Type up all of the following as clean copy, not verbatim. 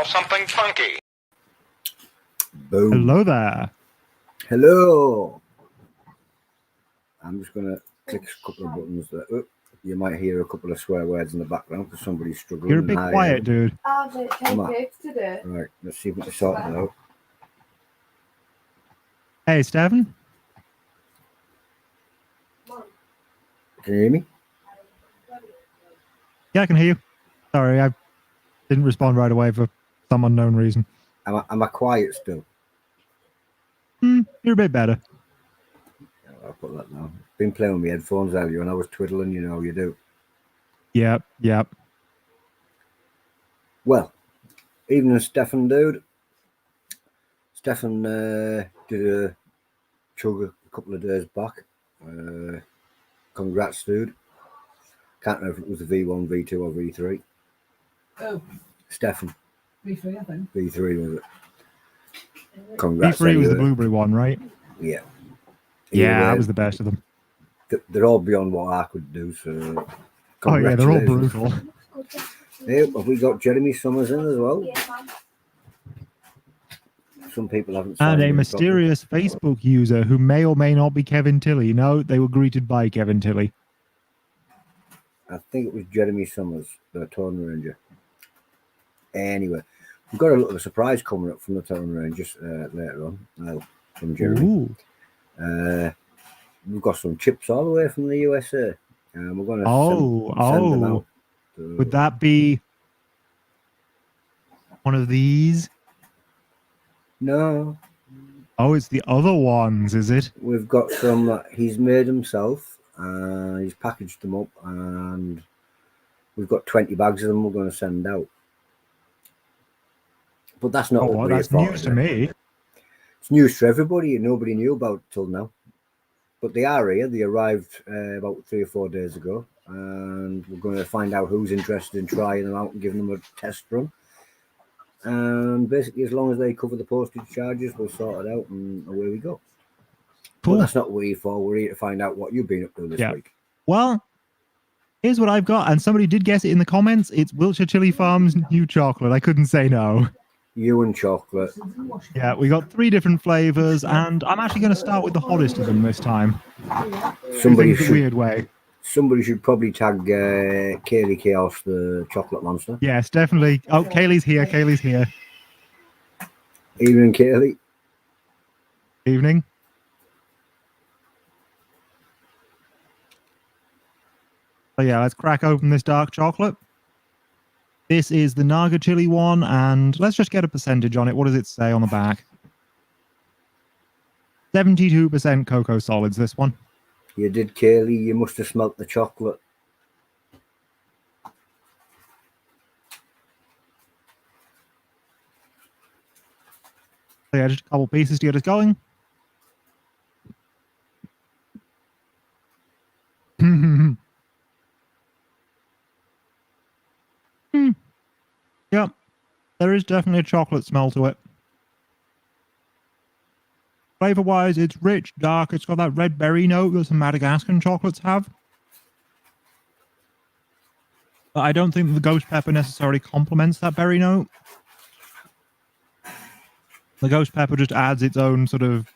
yourself something funky. Boom. Hello there. Hello. I'm just going to click a couple of buttons there. Oh, you might hear a couple of swear words in the background because somebody's struggling. You're a bit quiet, dude. Today. Right, let's see if we can sort it out. Hey, Stephen. Can you hear me? Yeah, I can hear you. Sorry, I didn't respond right away for some unknown reason. Am I quiet still? You're a bit better. I'll put that down. Been playing with my headphones earlier and I was twiddling, you know, you do. Yep. Well, evening, Stefan, dude. Stefan did a chug a couple of days back. Congrats, dude. Can't know if it was a V1, V2 or V3. Oh. Stefan. V3, I think. V3 was it. Congrats. V3 was the blueberry one, right? Yeah. Yeah, that was the best of them. They're all beyond what I could do, so oh yeah, they're all brutal. Hey, have we got Jeremy Summers in as well? Some people haven't signed And a mysterious Facebook user who may or may not be Kevin Tilley. No, they were greeted by Kevin Tilley. I think it was Jeremy Summers, the Tone Ranger. Anyway, we've got a little surprise coming up from the Tone Rangers later on. From Jeremy. We've got some chips all the way from the USA. We're going to send them out. Would that be one of these? No. Oh, it's the other ones, is it? We've got some that he's made himself. He's packaged them up, and we've got 20 bags of them we're going to send out. But that's not what that's news to me. It's news to everybody. Nobody knew about it till now. But they are here. They arrived about 3 or 4 days ago, and we're going to find out who's interested in trying them out and giving them a test run. And basically, as long as they cover the postage charges, we'll sort it out, and away we go. Cool. But that's not what we're here for. We're here to find out what you've been up to this week. Well, here's what I've got, and somebody did guess it in the comments. It's Wiltshire Chili Farm's new chocolate. I couldn't say no. You and chocolate. Yeah, we got 3 different flavors, and I'm actually going to start with the hottest of them this time. Somebody should, weird way. Somebody should probably tag Kaylee Chaos, the chocolate monster. Yes, definitely. Oh, Kaylee's here. Kaylee's here. Evening, Kaylee. Evening. So yeah, let's crack open this dark chocolate. This is the Naga Chili one, and let's just get a percentage on it. What does it say on the back? 72% cocoa solids, this one. You did, Kaylee. You must have smelt the chocolate. So yeah, just a couple pieces to get us going. Yep, there is definitely a chocolate smell to it. Flavor-wise, it's rich, dark. It's got that red berry note that some Madagascan chocolates have. But I don't think the ghost pepper necessarily complements that berry note. The ghost pepper just adds its own sort of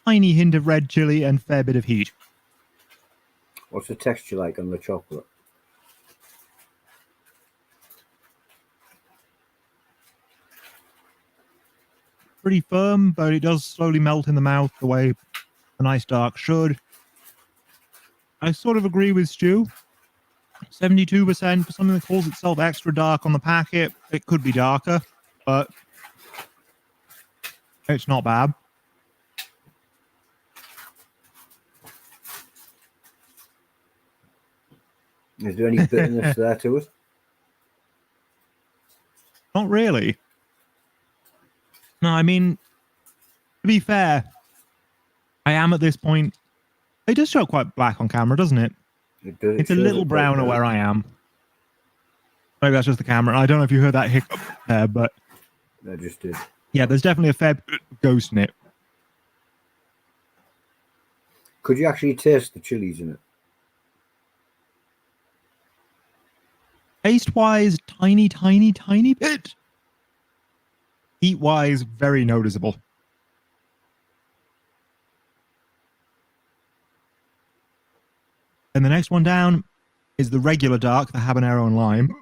tiny hint of red chili and fair bit of heat. What's the texture like on the chocolate? Pretty firm, but it does slowly melt in the mouth the way a nice dark should. I sort of agree with Stu. 72% for something that calls itself extra dark on the packet. It could be darker, but it's not bad. Is there any bitterness there to it? Not really. No, I mean, to be fair, I am at this point. It does show quite black on camera, doesn't it? It's a little browner where I am. Maybe that's just the camera. I don't know if you heard that hiccup there, but I just did. Yeah, there's definitely a fair ghost in it. Could you actually taste the chilies in it? Taste-wise, tiny bit. Heat-wise, very noticeable. And the next one down is the regular dark, the habanero and lime.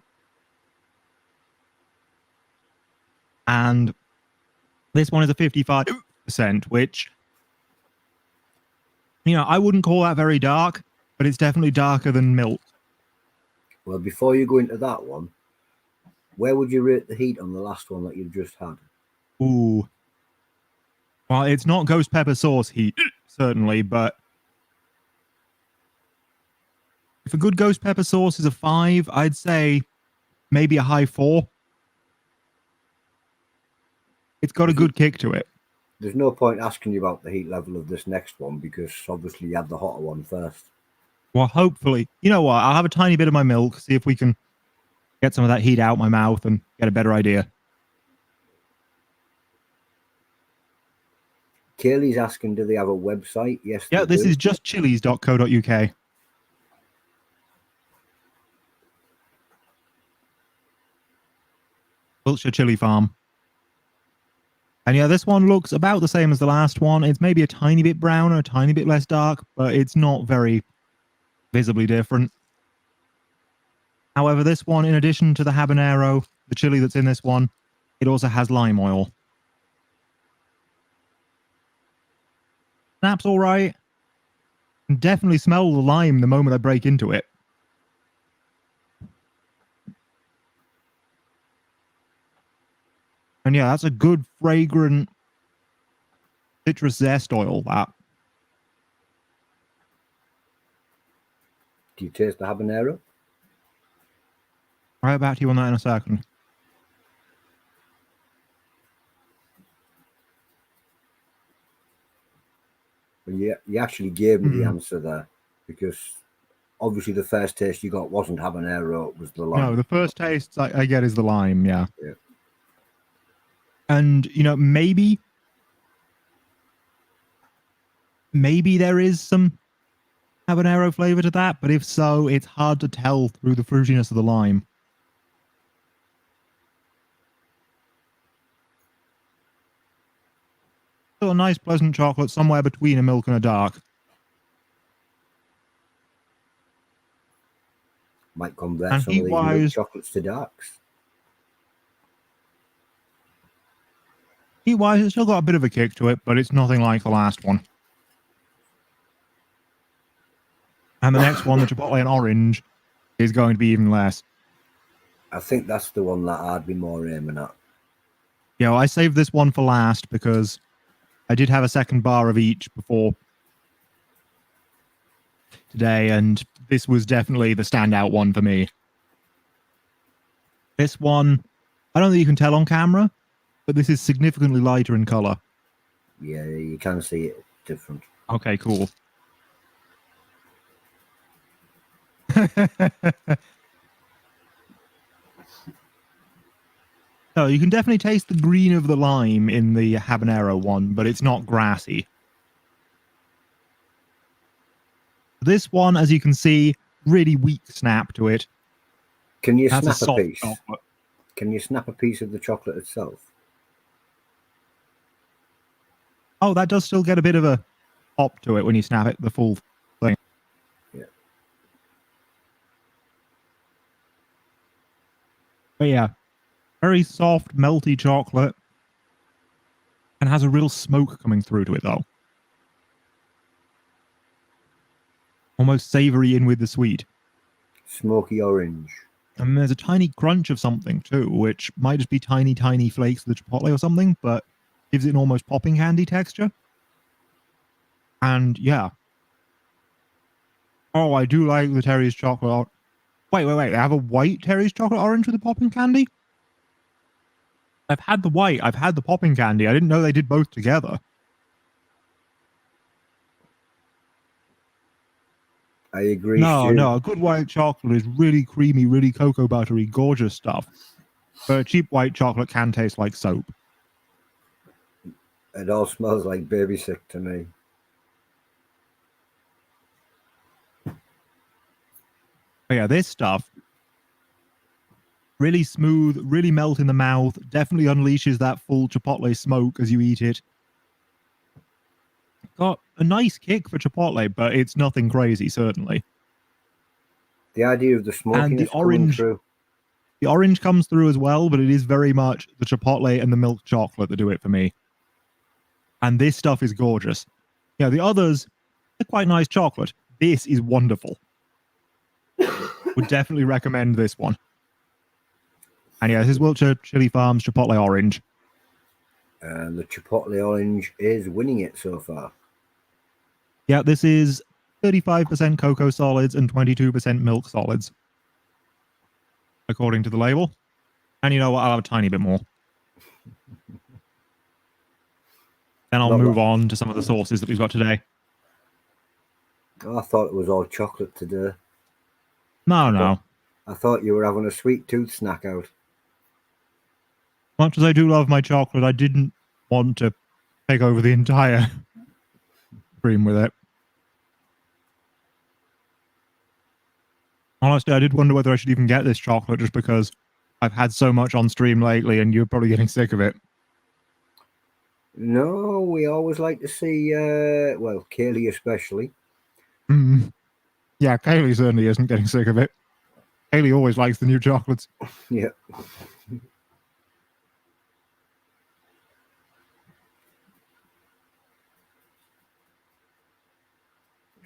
And this one is a 55%, which, you know, I wouldn't call that very dark, but it's definitely darker than milk. Well, before you go into that one, where would you rate the heat on the last one that you've just had? Ooh. Well, it's not ghost pepper sauce heat, certainly, but if a good ghost pepper sauce is a 5, I'd say maybe a high 4. It's got a good kick to it. There's no point asking you about the heat level of this next one because obviously you had the hotter one first. Well, hopefully. You know what? I'll have a tiny bit of my milk, see if we can get some of that heat out my mouth and get a better idea. Kaylee's asking, do they have a website? Yes, Yeah, this is just chilies.co.uk. Wiltshire Chili Farm. And yeah, this one looks about the same as the last one. It's maybe a tiny bit browner, a tiny bit less dark, but it's not very visibly different. However, this one, in addition to the habanero, the chili that's in this one, it also has lime oil. Snap's all right. Can definitely smell the lime the moment I break into it. And yeah, that's a good, fragrant citrus zest oil, that. Do you taste the habanero? Right back to you on that in a second. Well, you actually gave me the answer there because obviously the first taste you got wasn't habanero, it was the lime. No, the first taste I get is the lime, yeah. Yeah. And, you know, maybe there is some habanero flavor to that, but if so, it's hard to tell through the fruitiness of the lime. Still a nice, pleasant chocolate somewhere between a milk and a dark. Might convert And some of these milk heat-wise, chocolates to darks. heat-wise, it's still got a bit of a kick to it, but it's nothing like the last one. And the next one, the Chipotle and Orange, is going to be even less. I think that's the one that I'd be more aiming at. Yeah, well, I saved this one for last because I did have a second bar of each before today, and this was definitely the standout one for me. This one, I don't think you can tell on camera, but this is significantly lighter in color. Yeah, you can see it different. Okay, cool. So you can definitely taste the green of the lime in the habanero one, but it's not grassy. This one, as you can see, really weak snap to it. Can you That's snap a piece? chocolate. Can you snap a piece of the chocolate itself? Oh, that does still get a bit of a pop to it when you snap it, the full thing. Yeah. But yeah, very soft, melty chocolate. And has a real smoke coming through to it, though. Almost savory in with the sweet. Smoky orange. And there's a tiny crunch of something, too, which might just be tiny, tiny flakes of the Chipotle or something, but gives it an almost popping candy texture. And yeah. Oh, I do like the Terry's chocolate. Wait. They have a white Terry's chocolate orange with a popping candy? I've had the white. I've had the popping candy. I didn't know they did both together. I agree. No, a good white chocolate is really creamy, really cocoa buttery, gorgeous stuff. But a cheap white chocolate can taste like soap. It all smells like baby sick to me. But yeah, this stuff, Really smooth, really melt in the mouth. Definitely unleashes that full chipotle smoke as you eat it. Got a nice kick for chipotle, but it's nothing crazy, certainly. The idea of the smokiness coming through. The orange comes through as well, but it is very much the chipotle and the milk chocolate that do it for me. And this stuff is gorgeous. Yeah, the others are quite nice chocolate. This is wonderful. Would definitely recommend this one. And yeah, this is Wiltshire Chili Farms Chipotle Orange. And the Chipotle Orange is winning it so far. Yeah, this is 35% cocoa solids and 22% milk solids, according to the label. And you know what? I'll have a tiny bit more. Then I'll move on to some of the sauces that we've got today. Oh, I thought it was all chocolate today. No. I thought you were having a sweet tooth snack out. Much as I do love my chocolate, I didn't want to take over the entire cream with it. Honestly, I did wonder whether I should even get this chocolate just because I've had so much on stream lately and you're probably getting sick of it. No, we always like to see, well, Kaylee especially. Yeah, Kaylee certainly isn't getting sick of it. Kaylee always likes the new chocolates. Yeah.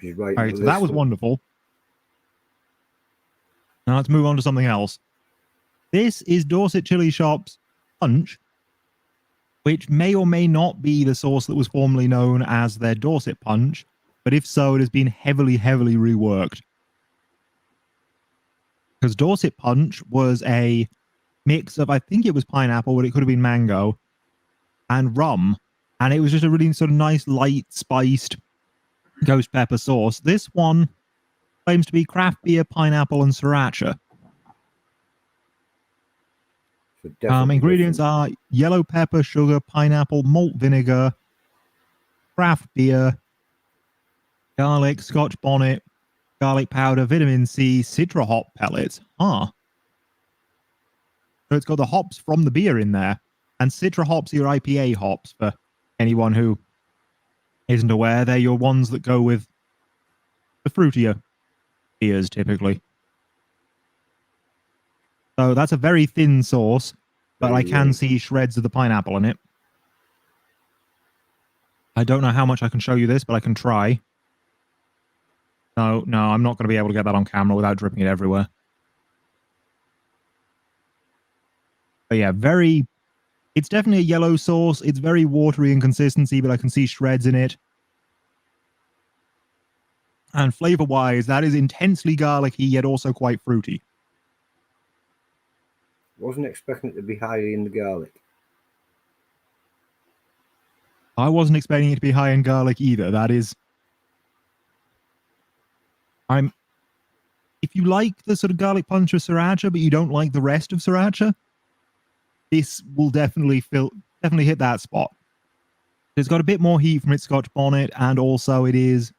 She's right, so that was wonderful. Now let's move on to something else. This is Dorset Chili Shop's Punch, which may or may not be the sauce that was formerly known as their Dorset Punch, but if so, it has been heavily, heavily reworked. Because Dorset Punch was a mix of, I think it was pineapple, but it could have been mango, and rum. And it was just a really sort of nice, light, spiced ghost pepper sauce. This one claims to be craft beer, pineapple, and sriracha. Ingredients are yellow pepper, sugar, pineapple, malt vinegar, craft beer, garlic, Scotch bonnet, garlic powder, vitamin C, citra hop pellets. So it's got the hops from the beer in there. And citra hops are your IPA hops, for anyone who isn't aware. They're your ones that go with the fruitier beers, typically. So that's a very thin sauce, but I can see shreds of the pineapple in it. I don't know how much I can show you this, but I can try. No, I'm not going to be able to get that on camera without dripping it everywhere. But yeah, it's definitely a yellow sauce. It's very watery in consistency, but I can see shreds in it. And flavor-wise, that is intensely garlicky, yet also quite fruity. Wasn't expecting it to be high in the garlic. I wasn't expecting it to be high in garlic either. That is... If you like the sort of garlic punch of sriracha, but you don't like the rest of sriracha, this will definitely hit that spot. It's got a bit more heat from its Scotch bonnet, and also it is...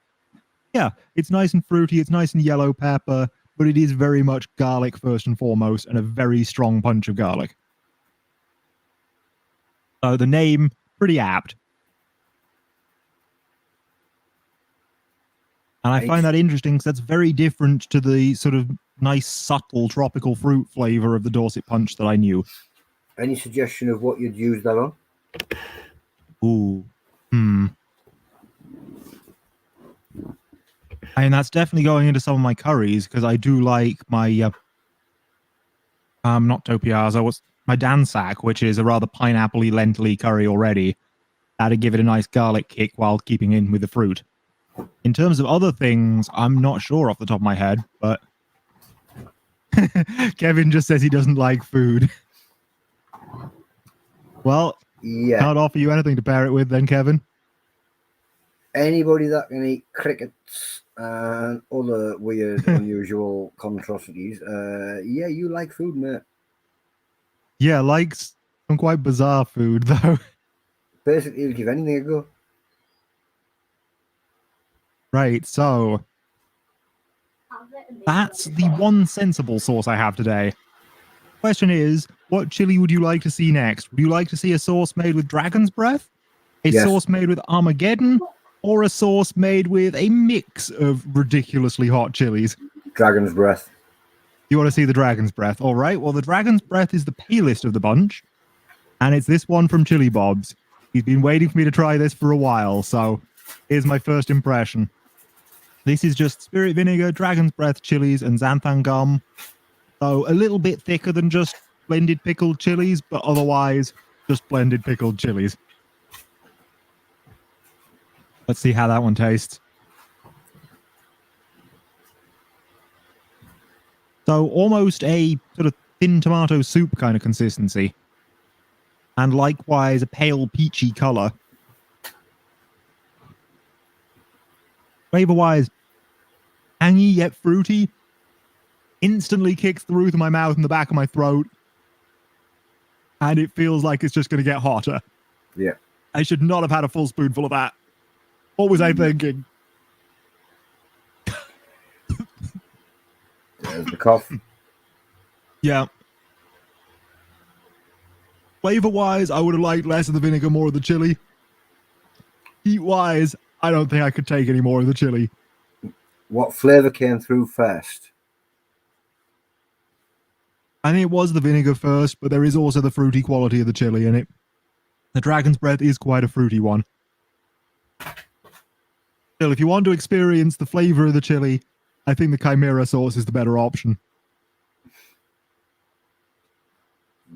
Yeah, it's nice and fruity, it's nice and yellow pepper, but it is very much garlic first and foremost, and a very strong punch of garlic. So the name, pretty apt. And I find that interesting because that's very different to the sort of nice, subtle tropical fruit flavor of the Dorset Punch that I knew. Any suggestion of what you'd use that on? Ooh. I mean, that's definitely going into some of my curries because I do like my, not topiazo, what's my dansak, which is a rather pineapple-y, lentil-y curry already. That'd give it a nice garlic kick while keeping in with the fruit. In terms of other things, I'm not sure off the top of my head, but Kevin just says he doesn't like food. Well, yeah, can't offer you anything to pair it with then, Kevin. Anybody that can eat crickets and other weird, unusual monstrosities, yeah, you like food, mate. Yeah, likes some quite bizarre food, though. Basically, he'll give anything a go. Right, so that's the one sensible sauce I have today. Question is, what chili would you like to see next? Would you like to see a sauce made with dragon's breath, a Yes. sauce made with Armageddon, or a sauce made with a mix of ridiculously hot chilies? Dragon's breath. You want to see the dragon's breath? All right. Well, the dragon's breath is the palest of the bunch, and it's this one from Chili Bob's. He's been waiting for me to try this for a while, so here's my first impression. This is just spirit vinegar, dragon's breath chilies, and xanthan gum. So a little bit thicker than just blended pickled chilies, but otherwise just blended pickled chilies. Let's see how that one tastes. So almost a sort of thin tomato soup kind of consistency. And likewise a pale peachy color. Flavor-wise, tangy yet fruity. Instantly kicks the roof of my mouth and the back of my throat. And it feels like it's just going to get hotter. Yeah. I should not have had a full spoonful of that. What was I thinking? There's the cough. Yeah. Flavor-wise, I would have liked less of the vinegar, more of the chili. Heat-wise, I don't think I could take any more of the chili. What flavour came through first? I think it was the vinegar first, but there is also the fruity quality of the chili in it. The dragon's breath is quite a fruity one. Still, if you want to experience the flavor of the chili, I think the Chimera sauce is the better option.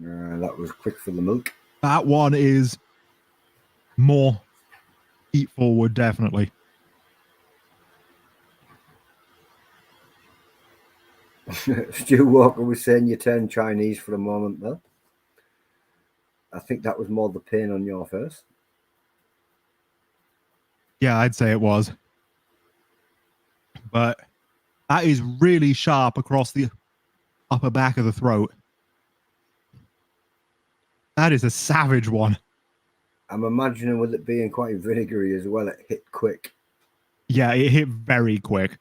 That was quick for the milk. That one is more eat forward, definitely. Stu Walker was saying you turned Chinese for a moment there. I think that was more the pain on your face. Yeah, I'd say it was. But that is really sharp across the upper back of the throat. That is a savage one. I'm imagining with it being quite vinegary as well, it hit quick. Yeah, it hit very quick.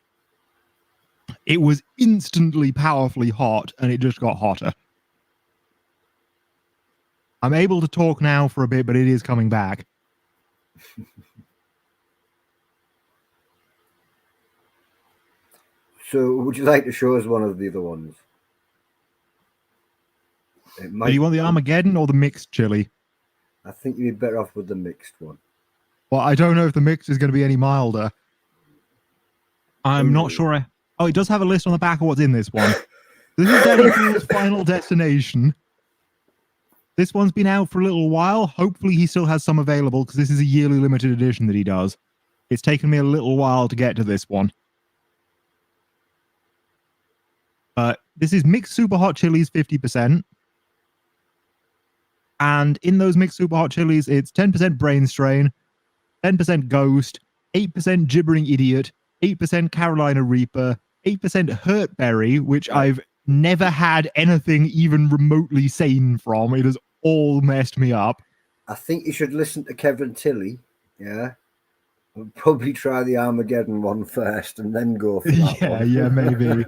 It was instantly powerfully hot, and it just got hotter. I'm able to talk now for a bit, but it is coming back. So, would you like to show us one of the other ones? Do you want the Armageddon or the mixed chili? I think you'd be better off with the mixed one. Well, I don't know if the mixed is going to be any milder. I'm not sure. Oh, it does have a list on the back of what's in this one. This is Deadpool's Final Destination. This one's been out for a little while. Hopefully he still has some available because this is a yearly limited edition that he does. It's taken me a little while to get to this one. This is mixed super hot chilies, 50%. And in those mixed super hot chilies, it's 10% brain strain, 10% ghost, 8% gibbering idiot, 8% Carolina Reaper, 8% hurt berry, which I've never had anything even remotely sane from. It has all messed me up. I think you should listen to Kevin Tilley, yeah? And probably try the Armageddon one first and then go for that one. Yeah, maybe.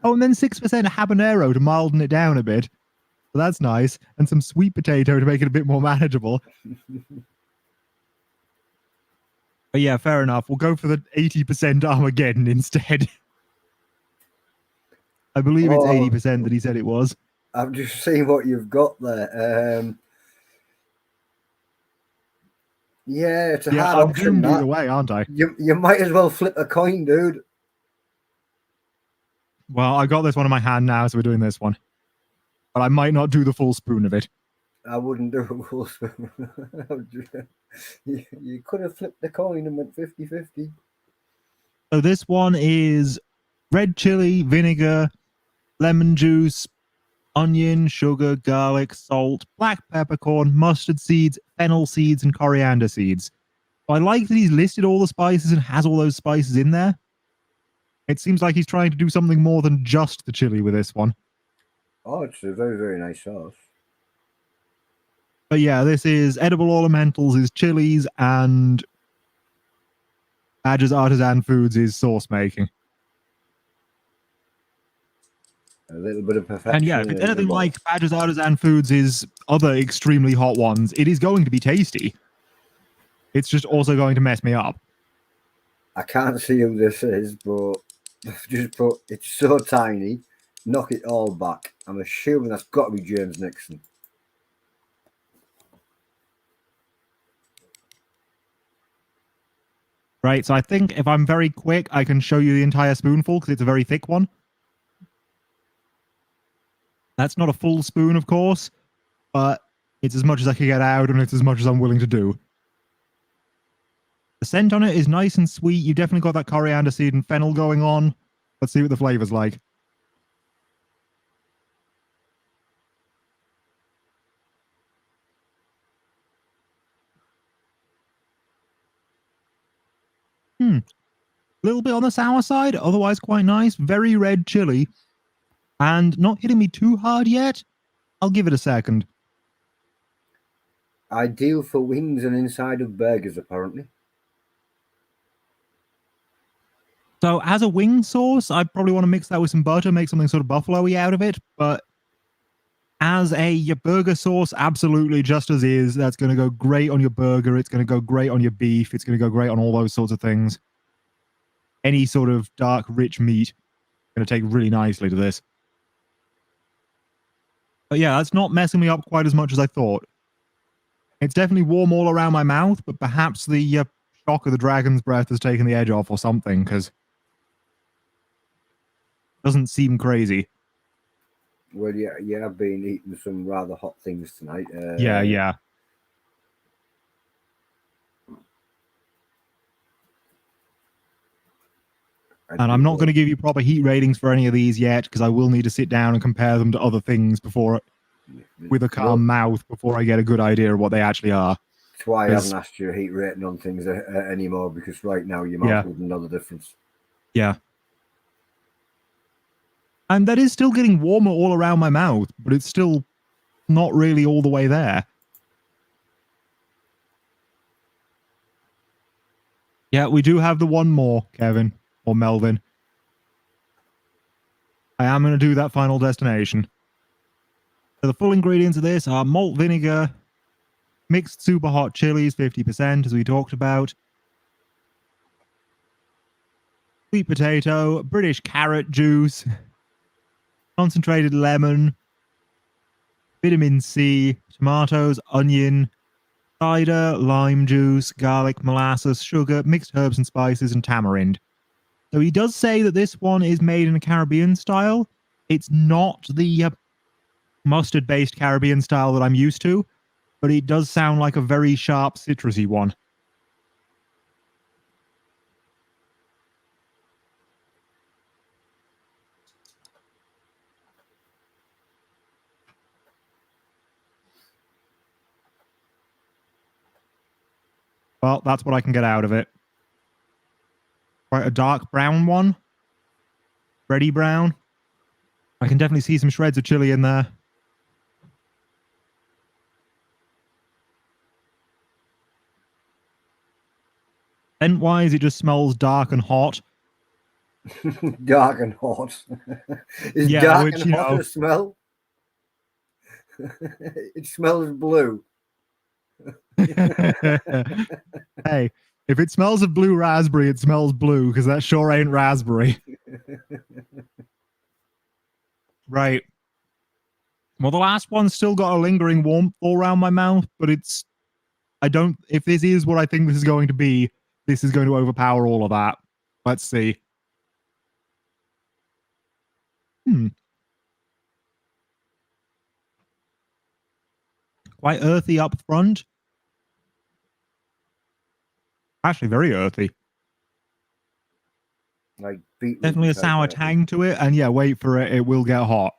Oh, and then 6% habanero to milden it down a bit. So that's nice. And some sweet potato to make it a bit more manageable. But yeah, fair enough. We'll go for the 80% Armageddon instead. I believe it's 80% that he said it was. I've just seen what you've got there. Yeah, it's a hard option. I'm either way, aren't I? You might as well flip a coin, dude. Well, I got this one in my hand now, so we're doing this one. But I might not do the full spoon of it. I wouldn't do a full spoon. You could have flipped the coin and went 50-50. So this one is red chili, vinegar, lemon juice, onion, sugar, garlic, salt, black peppercorn, mustard seeds, fennel seeds, and coriander seeds. I like that he's listed all the spices and has all those spices in there. It seems like he's trying to do something more than just the chili with this one. Oh, it's a very, very nice sauce. But yeah, this is Edible Elementals is chilies and Badger's Artisan Foods is sauce making. A little bit of perfection. And yeah, if it's anything like Badger's Artisan Foods' other extremely hot ones, it is going to be tasty. It's just also going to mess me up. I can't see who this is, but just put it's so tiny. Knock it all back. I'm assuming that's got to be James Nixon. Right, so I think if I'm very quick, I can show you the entire spoonful because it's a very thick one. That's not a full spoon, of course, but it's as much as I can get out and it's as much as I'm willing to do. The scent on it is nice and sweet. You've definitely got that coriander seed and fennel going on. Let's see what the flavor's like. A little bit on the sour side, otherwise quite nice. Very red chili. And not hitting me too hard yet. I'll give it a second. Ideal for wings and inside of burgers, apparently. So as a wing sauce, I probably want to mix that with some butter, make something sort of buffalo-y out of it. But as a burger sauce, absolutely just as is. That's going to go great on your burger. It's going to go great on your beef. It's going to go great on all those sorts of things. Any sort of dark, rich meat going to take really nicely to this. But yeah, that's not messing me up quite as much as I thought. It's definitely warm all around my mouth, but perhaps the shock of the dragon's breath has taken the edge off or something, because it doesn't seem crazy. Well, yeah, I've been eating some rather hot things tonight. Yeah. And I'm not going to give you proper heat ratings for any of these yet, because I will need to sit down and compare them to other things before, with a calm mouth, before I get a good idea of what they actually are. That's why I haven't asked you a heat rating on things anymore, because right now your mouth wouldn't know the difference. Yeah. And that is still getting warmer all around my mouth, but it's still not really all the way there. Yeah, we do have the one more, Kevin, or Melvin. I am going to do that final destination. So the full ingredients of this are malt vinegar, mixed super hot chilies, 50%, as we talked about, sweet potato, British carrot juice, concentrated lemon, vitamin C, tomatoes, onion, cider, lime juice, garlic, molasses, sugar, mixed herbs and spices, and tamarind. So he does say that this one is made in a Caribbean style. It's not the mustard-based Caribbean style that I'm used to, but it does sound like a very sharp, citrusy one. Well, that's what I can get out of it. Quite a dark brown one. Bready brown. I can definitely see some shreds of chili in there. Scent-wise, it just smells dark and hot. Dark and hot. Is dark and hot a smell? It smells blue. Hey, if it smells of blue raspberry, it smells blue, because that sure ain't raspberry. Right. Well, the last one's still got a lingering warmth all around my mouth, but it's... if this is what I think this is going to be, this is going to overpower all of that. Let's see. Quite earthy up front. Actually, very earthy. Like beetroot. Definitely a sour tang to it, and yeah, wait for it, it will get hot.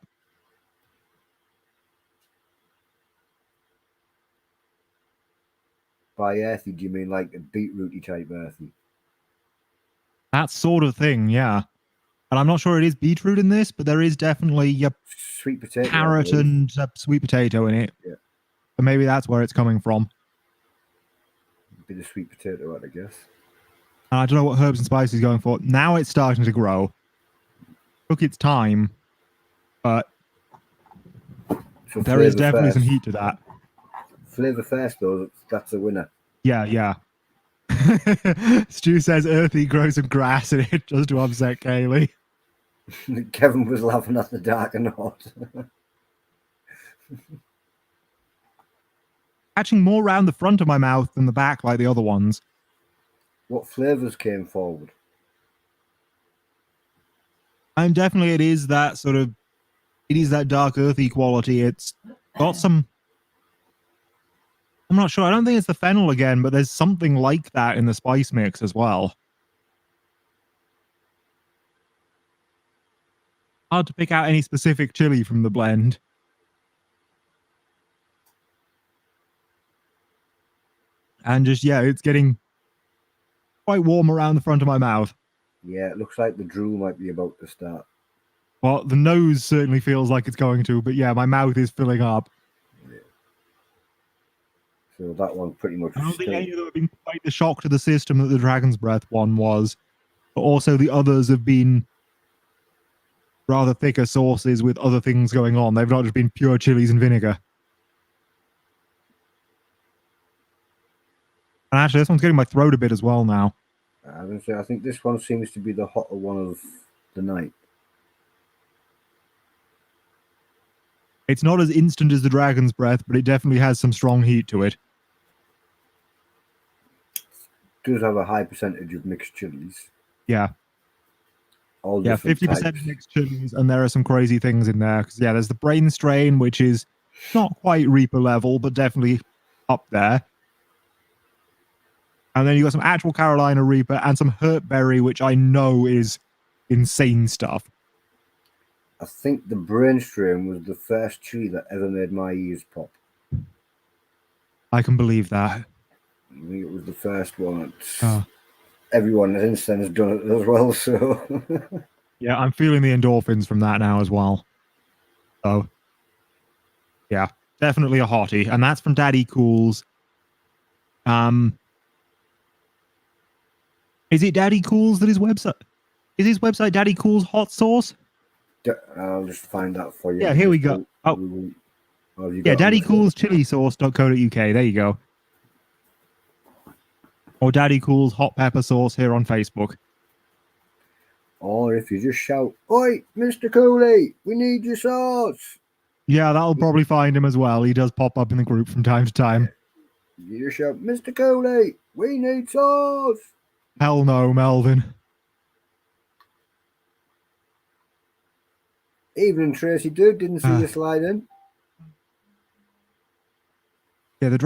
By earthy, do you mean like a beetrooty type earthy? That sort of thing, yeah. And I'm not sure it is beetroot in this, but there is definitely sweet potato, carrot and sweet potato in it. Yeah. So maybe that's where it's coming from. Bit of sweet potato, I guess. I don't know what herbs and spices going for. Now it's starting to grow. Took its time. but So there is flavour definitely first. some heat to that. Flavour first, though, that's a winner. Yeah, yeah. Stu says Earthy grows some grass in it just to upset Kaylee. Kevin was laughing at the dark and hot. Catching more round the front of my mouth than the back like the other ones. What flavours came forward? It is that sort of, it is that dark earthy quality. It's got some, I'm not sure. I don't think it's the fennel again, but there's something like that in the spice mix as well. Hard to pick out any specific chili from the blend. And just, yeah, it's getting quite warm around the front of my mouth. Yeah, it looks like the drool might be about to start. Well, the nose certainly feels like it's going to, but yeah, my mouth is filling up. Yeah. So that one pretty much. I don't think any of them have been quite the shock to the system that the Dragon's Breath one was. But also the others have been rather thicker sauces with other things going on. They've not just been pure chilies and vinegar. And actually, this one's getting my throat a bit as well now. I think this one seems to be the hotter one of the night. It's not as instant as the Dragon's Breath, but it definitely has some strong heat to it. It does have a high percentage of mixed chilies. Yeah. All Yeah, different 50% types. mixed chilies, and there are some crazy things in there. Because, yeah, there's the Brain Strain, which is not quite Reaper level, but definitely up there. And then you got some actual Carolina Reaper and some Hurtberry, which I know is insane stuff. I think the Brain Strain was the first chili that ever made my ears pop. I can believe that. I think it was the first one. Everyone since then has done it as well. So yeah, I'm feeling the endorphins from that now as well. So yeah, definitely a hottie, and that's from Daddy Cool's. Is it Daddy Cool's that his website? Is his website Daddy Cool's Hot Sauce? I'll just find that for you. Yeah, here we go. Yeah, Daddy Cool's chilisauce.co.uk. There you go. Or Daddy Cool's hot pepper sauce here on Facebook. Or if you just shout, "Oi, Mr. Cooley, we need your sauce." Yeah, that'll probably find him as well. He does pop up in the group from time to time. You just shout, "Mr. Cooley, we need sauce." Hell no, Melvin. Evening, Tracy Dude. Didn't see you slide in. Yeah, the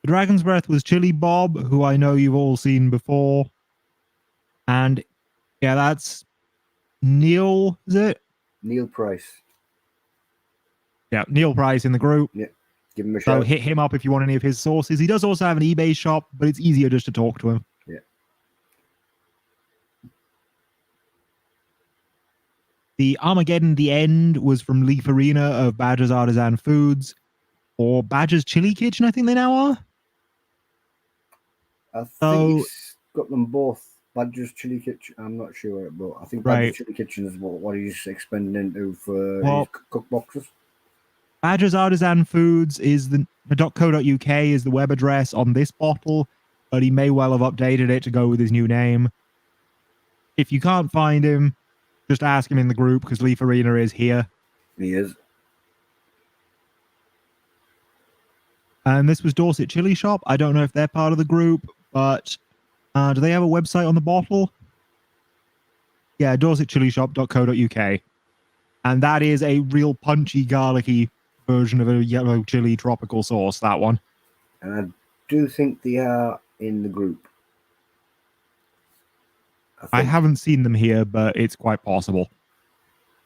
Dragon's Breath was Chili Bob, who I know you've all seen before. And yeah, that's Neil, is it? Neil Price. Yeah, Neil Price in the group. Yeah, give him a So shout. hit him up if you want any of his sauces. He does also have an eBay shop, but it's easier just to talk to him. Yeah. The Armageddon The End was from Leaf Arena of Badger's Artisan Foods, or Badger's Chili Kitchen, I think they now are. I think he's got them both. Badger's Chili Kitchen. I'm not sure, but I think Badger's Chili Kitchen is what he's expanding into for his cookboxes. Badger's Artisan Foods is the .co.uk is the web address on this bottle, but he may well have updated it to go with his new name. If you can't find him, just ask him in the group because Leaf Arena is here. He is. And this was Dorset Chili Shop. I don't know if they're part of the group, but do they have a website on the bottle? Yeah, dorsetchilishop.co.uk. And that is a real punchy, garlicky version of a yellow chili tropical sauce, that one. And I do think they are in the group. I haven't seen them here, but it's quite possible.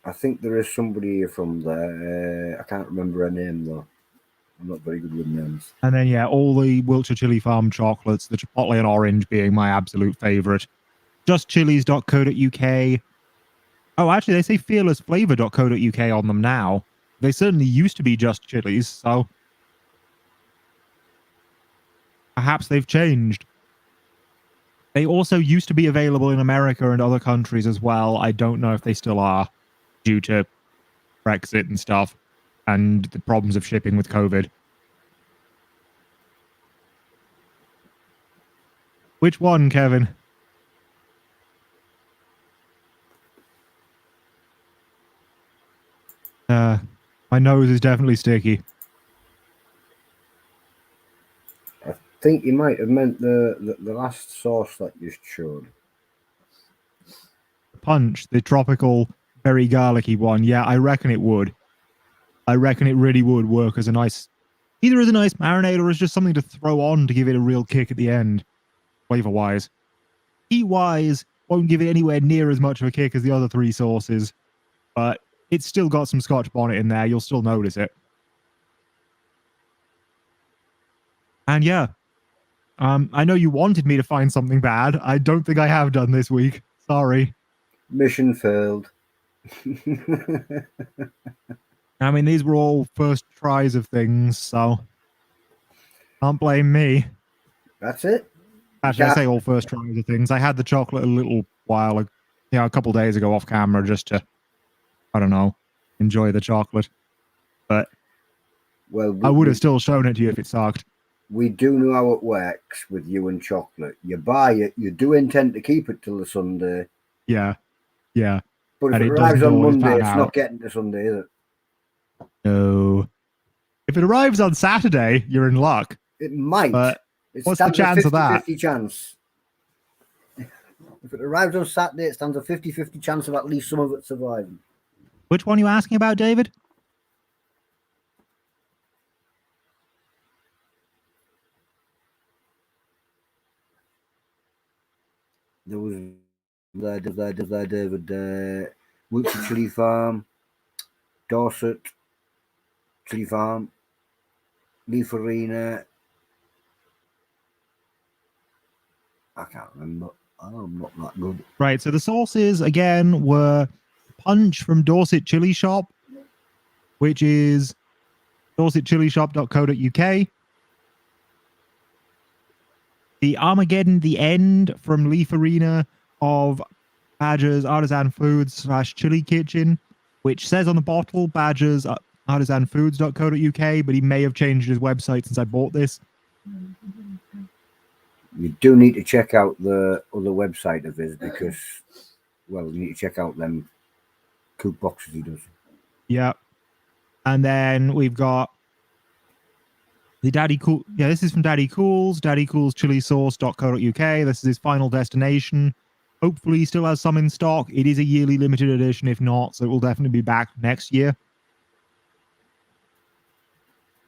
I think there is somebody from there. I can't remember her name, though. I'm not very good with names. And then, yeah, all the Wiltshire Chili Farm chocolates, the Chipotle and Orange being my absolute favorite. Justchilies.co.uk. Oh, actually, they say fearlessflavor.co.uk on them now. They certainly used to be Just Chilies, so perhaps they've changed. They also used to be available in America and other countries as well. I don't know if they still are. due to Brexit and stuff and the problems of shipping with COVID. Which one, Kevin? My nose is definitely sticky. I think you might have meant the last sauce that you showed. Punch, the tropical, very garlicky one. Yeah, I reckon it would. I reckon it really would work as a nice, either as a nice marinade or as just something to throw on to give it a real kick at the end, flavor-wise. Heat-wise, won't give it anywhere near as much of a kick as the other three sauces, but it's still got some Scotch bonnet in there. You'll still notice it. And yeah, I know you wanted me to find something bad. I don't think I have done this week. Sorry. Mission failed. I mean, these were all first tries of things, so can't blame me. That's it. Actually, I say all first tries of things. I had the chocolate a little while, a couple days ago off camera just to, I don't know, enjoy the chocolate. But well, I would have still shown it to you if it sucked. We do know how it works with you and chocolate. You buy it, you do intend to keep it till the Sunday. Yeah, yeah. But if And it it arrives doesn't on always Monday, pan it's out. not getting to Sunday, is it? No. If it arrives on Saturday, you're in luck. It might. But what's the chance of that? 50-50 chance. If it arrives on Saturday, it stands a 50-50 chance of at least some of it surviving. Which one are you asking about, David? There was David, Wiltshire Chili Farm, Dorset Chili Farm, Leaf Arena. I can't remember. I'm not that good. Right, so the sauces, again, were Punch from Dorset Chili Shop, which is dorsetchilishop.co.uk. The Armageddon The End from Leaf Arena of Badger's Artisan Foods / Chili Kitchen, which says on the bottle Badger's artisanfoods.co.uk, but he may have changed his website since I bought this. You do need to check out the other website of his because, well, you need to check out them cook boxes he does. Yeah. And then we've got the Daddy Cool. Yeah, this is from Daddy Cool's chillisauce.co.uk. This is his final destination. Hopefully he still has some in stock. It is a yearly limited edition, if not, so it will definitely be back next year.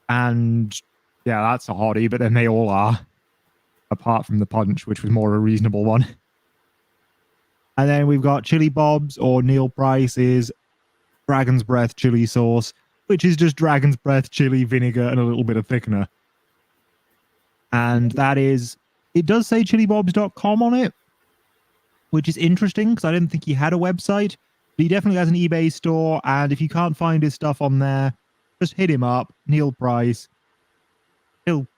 And yeah, that's a hottie, but then they all are. Apart from the Punch, which was more a reasonable one. And then we've got Chili Bob's, or Neil Price's Dragon's Breath chili sauce, which is just Dragon's Breath chili vinegar and a little bit of thickener. And that is, it does say chilibobs.com on it, which is interesting because I didn't think he had a website. But he definitely has an eBay store, and if you can't find his stuff on there, just hit him up, Neil Price. He'll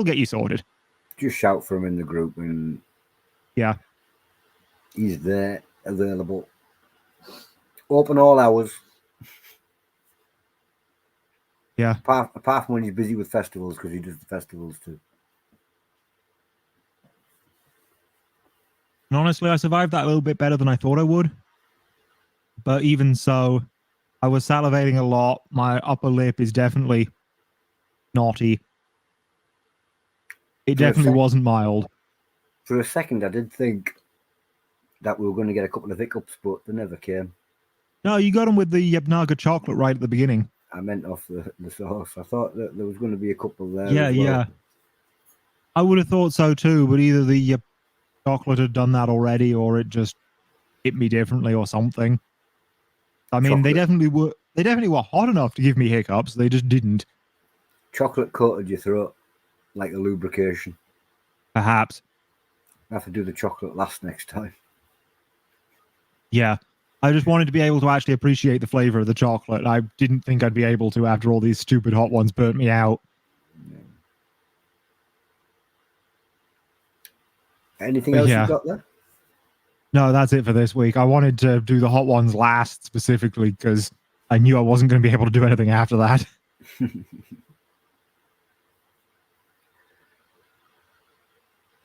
get you sorted. Just shout for him in the group and yeah, he's there, available. Open all hours. Yeah. Apart from when he's busy with festivals, because he does the festivals too. And honestly, I survived that a little bit better than I thought I would. But even so, I was salivating a lot. My upper lip is definitely naughty. It definitely wasn't mild. For a second, I did think that we were going to get a couple of hiccups, but they never came. No, you got them with the Yabnaga chocolate right at the beginning. I meant off the sauce. I thought that there was going to be a couple there. Yeah, as well. yeah. I would have thought so too, but either the chocolate had done that already, or it just hit me differently, or something. I mean, they definitely were hot enough to give me hiccups. They just didn't. Chocolate coated your throat like a lubrication. Perhaps. I have to do the chocolate last next time. Yeah. I just wanted to be able to actually appreciate the flavor of the chocolate. I didn't think I'd be able to after all these stupid hot ones burnt me out. Yeah. Anything else you got there? No, that's it for this week. I wanted to do the hot ones last specifically because I knew I wasn't going to be able to do anything after that.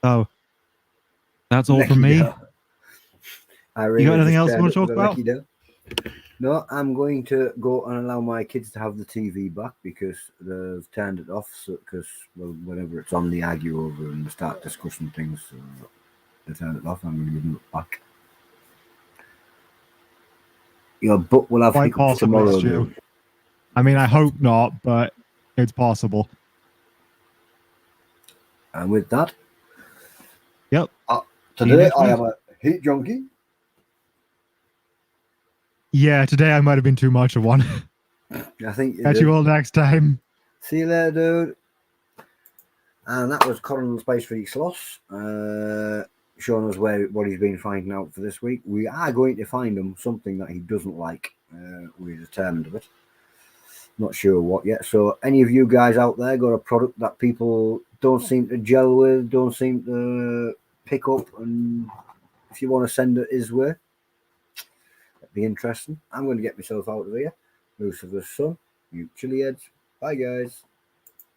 So that's all from me. You got anything else you want to talk about? No, I'm going to go and allow my kids to have the TV back because they've turned it off. Because whenever it's on, they argue over and they start discussing things. So they turn it off. I'm going to give them it back. Your book will have Quite hiccups possibly, tomorrow. Stu. I mean, I hope not, but it's possible. And with that, yep. Today I am a heat junkie. Yeah, today I might have been too much of one. I think Catch you all next time. See you later, dude. And that was Coran the Spice Freak Sloss, showing us what he's been finding out for this week. We are going to find him something that he doesn't like. We're determined of it. Not sure what yet. So any of you guys out there got a product that people don't seem to gel with, don't seem to pick up, and if you want to send it his way, that'd be interesting. I'm going to get myself out of here. Lucifer's son, you Chilli-heads. Bye, guys.